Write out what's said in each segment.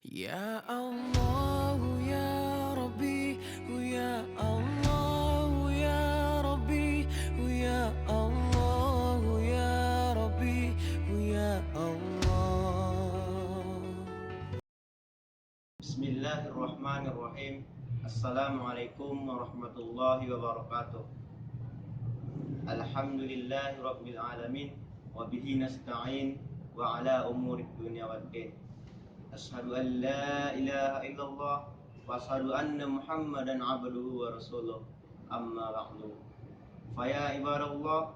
Ya Allah ya Rabbi, ya Allah ya Rabbi, ya Allah ya Rabbi, ya Allah. Bismillahirrahmanirrahim. Assalamualaikum warahmatullahi wabarakatuh. Alhamdulillahi rabbil alamin. Wa bihi nasta'in wa ala umurid dunya waddin. Asyhadu an la ilaha illallah wa asyhadu anna Muhammadan abduhu wa rasuluh. Amma ba'du. Faya ibadallah,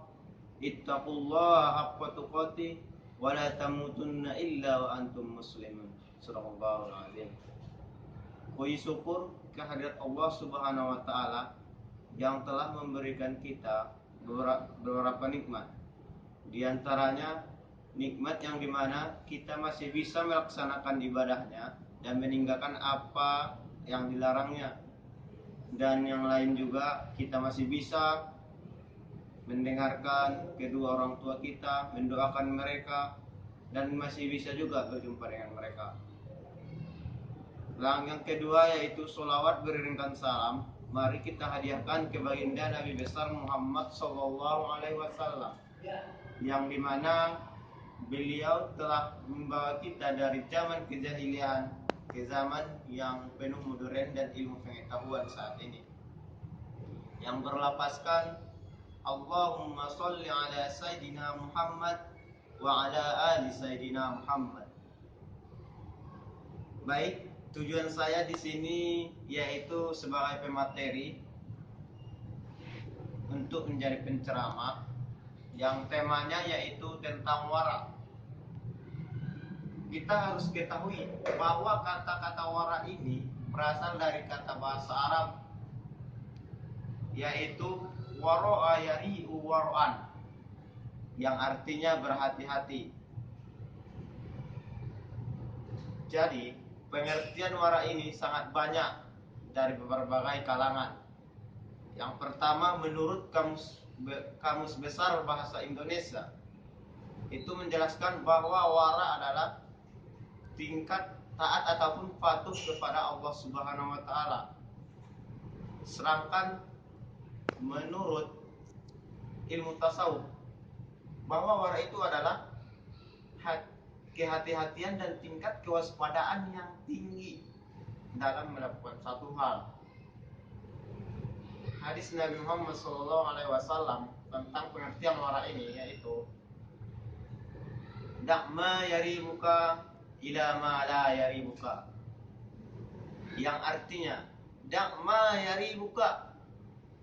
ittaqullaha haqqa tuqatih wa la tamutunna illa wa antum muslimun. Surahul azim. Puji syukur kehadirat Allah Subhanahu wa taala yang telah memberikan kita beberapa nikmat. Di antaranya nikmat yang dimana kita masih bisa melaksanakan ibadahnya dan meninggalkan apa yang dilarangnya. Dan yang lain juga kita masih bisa mendengarkan kedua orang tua kita, mendoakan mereka, dan masih bisa juga berjumpa dengan mereka. Yang kedua yaitu sholawat beriringkan salam. Mari kita hadiahkan ke baginda Nabi besar Muhammad Sallallahu Alaihi Wasallam, yang dimana beliau telah membawa kita dari zaman kejahilian ke zaman yang penuh modern dan ilmu pengetahuan saat ini, yang berlapaskan Allahumma sholli ala Sayyidina Muhammad wa ala ali Sayyidina Muhammad. Baik, tujuan saya di sini yaitu sebagai pemateri untuk menjadi penceramah yang temanya yaitu tentang wara. Kita harus ketahui bahwa kata-kata wara ini berasal dari kata bahasa Arab yaitu waro'a yari'u waro'an, yang artinya berhati-hati. Jadi pengertian wara ini sangat banyak dari berbagai kalangan. Yang pertama, menurut Kamus Besar Bahasa Indonesia, itu menjelaskan bahwa wara adalah tingkat taat ataupun patuh kepada Allah Subhanahu wa taala. Sedangkan menurut ilmu tasawuf, bahwa wara itu adalah kehati-hatian dan tingkat kewaspadaan yang tinggi dalam melakukan satu hal. Hadis Nabi Muhammad SAW tentang pengertian wara ini yaitu dakma yaribuka ila ma la yaribuka, yang artinya dakma yaribuka,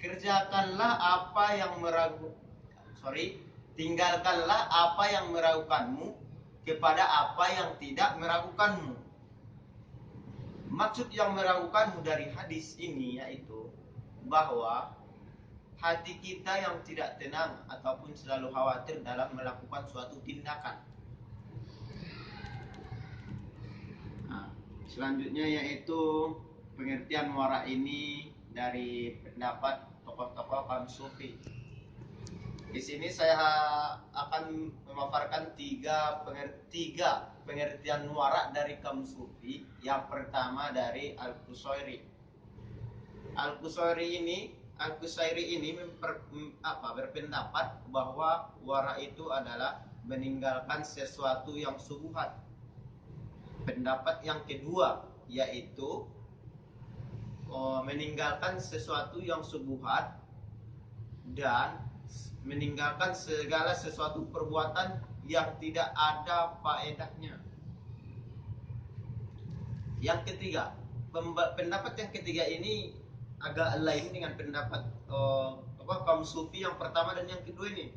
kerjakanlah apa yang tinggalkanlah apa yang meragukanmu kepada apa yang tidak meragukanmu. Maksud yang meragukanmu dari hadis ini yaitu bahwa hati kita yang tidak tenang ataupun selalu khawatir dalam melakukan suatu tindakan. Selanjutnya yaitu pengertian wara ini dari pendapat tokoh-tokoh kaum sufi. Di sini saya akan memaparkan tiga pengertian wara dari kaum sufi. Yang pertama dari Al-Qusairi. Al-Qusairi ini berpendapat bahwa wara itu adalah meninggalkan sesuatu yang syubhat. Pendapat yang kedua yaitu meninggalkan sesuatu yang syubhat dan meninggalkan segala sesuatu perbuatan yang tidak ada faedahnya. Yang ketiga, pendapat yang ketiga ini agak lain dengan pendapat kaum sufi yang pertama dan yang kedua ini,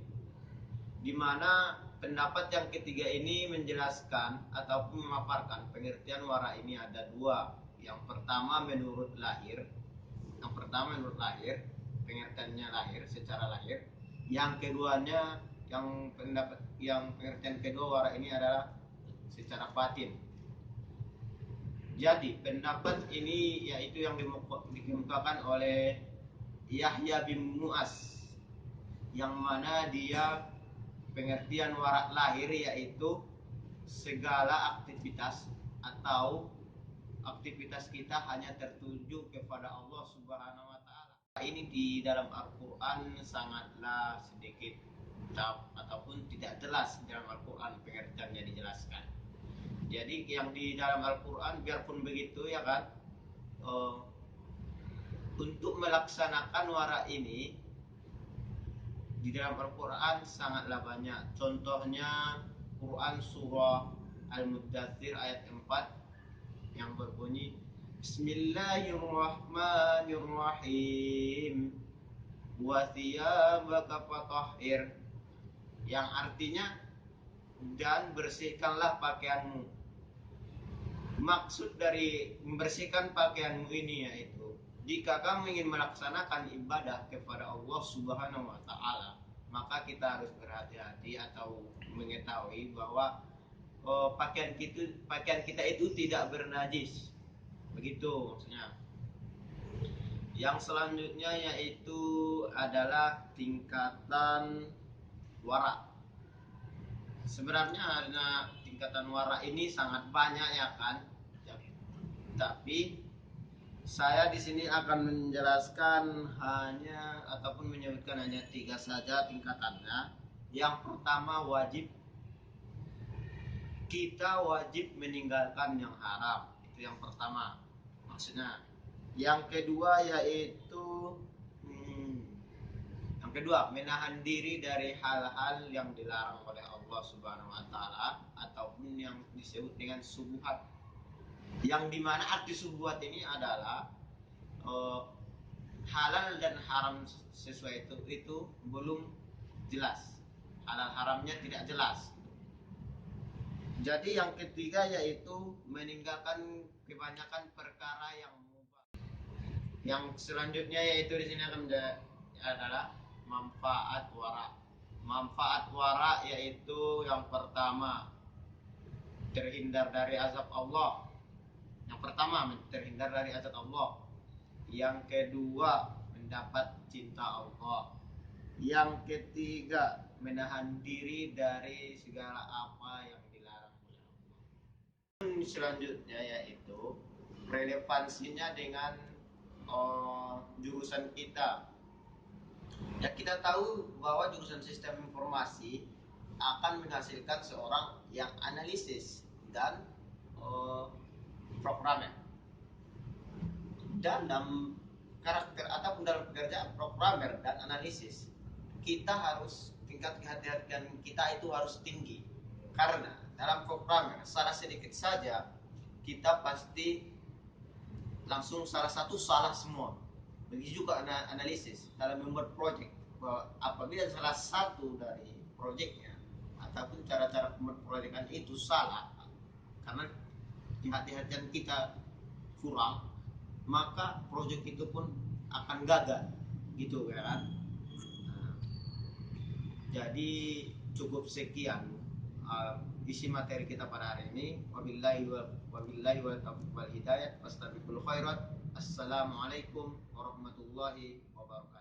di mana pendapat yang ketiga ini menjelaskan ataupun memaparkan pengertian wara ini ada dua. Yang pertama menurut lahir, pengertiannya lahir, secara lahir. Yang keduanya, pengertian kedua wara ini adalah secara batin. Jadi pendapat ini yaitu yang dikemukakan oleh Yahya bin Mu'az, yang mana dia pengertian wara lahir yaitu segala aktivitas atau aktivitas kita hanya tertuju kepada Allah Subhanahu wa taala. Ini di dalam Al-Qur'an sangatlah sedikit ataupun tidak jelas di dalam Al-Qur'an pengertiannya dijelaskan. Jadi yang di dalam Al-Qur'an biarpun begitu ya kan, untuk melaksanakan wara ini di dalam Al-Quran sangatlah banyak. Contohnya Quran surah Al-Muddathir ayat 4 yang berbunyi Bismillahirrahmanirrahim wa thiyabaka fatahhir, yang artinya dan bersihkanlah pakaianmu. Maksud dari membersihkan pakaianmu ini yaitu jika kamu ingin melaksanakan ibadah kepada Allah Subhanahu wa taala, maka kita harus berhati-hati atau mengetahui bahwa pakaian kita itu tidak bernajis. Begitu maksudnya. Yang selanjutnya yaitu adalah tingkatan wara. Sebenarnya ada tingkatan wara ini sangat banyak ya kan. Tapi saya di sini akan menjelaskan hanya ataupun menyebutkan hanya 3 saja tingkatannya. Yang pertama kita wajib meninggalkan yang haram. Itu yang pertama. Maksudnya. Yang kedua yaitu menahan diri dari hal-hal yang dilarang oleh Allah Subhanahu wa taala ataupun yang disebut dengan syubhat. Yang dimana arti syubhat ini adalah halal dan haram sesuai itu belum jelas. Halal haramnya tidak jelas. Jadi yang ketiga yaitu meninggalkan kebanyakan perkara yang mubah. Yang selanjutnya yaitu di sini akan adalah manfaat wara. Manfaat wara yaitu yang pertama terhindar dari azab Allah. Yang pertama terhindar dari azab Allah. Yang kedua mendapat cinta Allah. Yang ketiga menahan diri dari segala apa yang dilarang oleh Allah. Selanjutnya yaitu relevansinya dengan jurusan kita. Ya, kita tahu bahwa jurusan sistem informasi akan menghasilkan seorang yang analisis dan programmer. Dalam karakter ataupun dalam pekerjaan programmer dan analisis, kita harus tingkat kehati-hatian kita itu harus tinggi. Karena dalam programmer salah sedikit saja kita pasti langsung salah semua. Begitu juga analisis dalam membuat project, bahwa apabila salah satu dari projectnya ataupun cara-cara membuat proyekan itu salah karena kehati-hatian kita kurang, maka project itu pun akan gagal gitu kan. Jadi cukup sekian isi materi kita pada hari ini. Wabillahi wal hidayah. Wastabiqul khairat. Assalamualaikum warahmatullahi wabarakatuh.